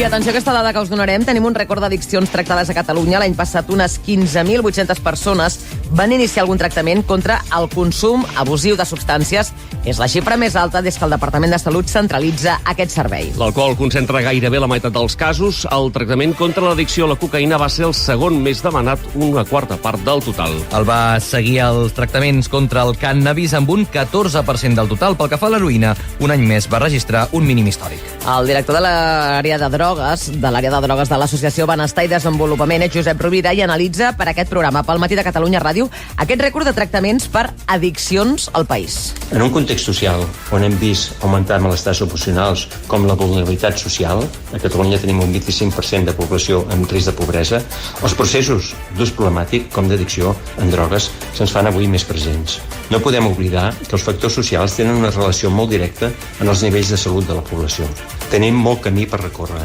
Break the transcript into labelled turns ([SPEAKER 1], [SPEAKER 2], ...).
[SPEAKER 1] I atenció a aquesta dada que us donarem. Tenim un rècord d'addiccions tractades a Catalunya. L'any passat unes 15.800 persones van iniciar algun tractament contra el consum abusiu de substàncies. És la xifra més alta des que el Departament de Salut centralitza aquest servei.
[SPEAKER 2] L'alcohol concentra gairebé la meitat dels casos. El tractament contra l'addicció a la cocaïna va ser el segon més demanat, una quarta part del total.
[SPEAKER 3] El va seguir els tractaments contra el cànnabis amb un 14% del total. Pel que fa a l'heroïna, un any més va registrar un mínim històric.
[SPEAKER 1] El director de l'àrea de drogues de l'Associació Benestar i Desenvolupament, Josep Rovira, i analitza per aquest programa, pel Matí de Catalunya Ràdio, aquest rècord de tractaments per addiccions al país.
[SPEAKER 4] En un context social on hem vist augmentar malestars emocionals com la vulnerabilitat social, a Catalunya tenim un 25% de població en risc de pobresa, els processos d'ús problemàtic com d'addicció en drogues se'ns fan avui més presents. No podem oblidar que els factors socials tenen una relació molt directa en els nivells de salut de la població. Tenim molt camí per recórrer.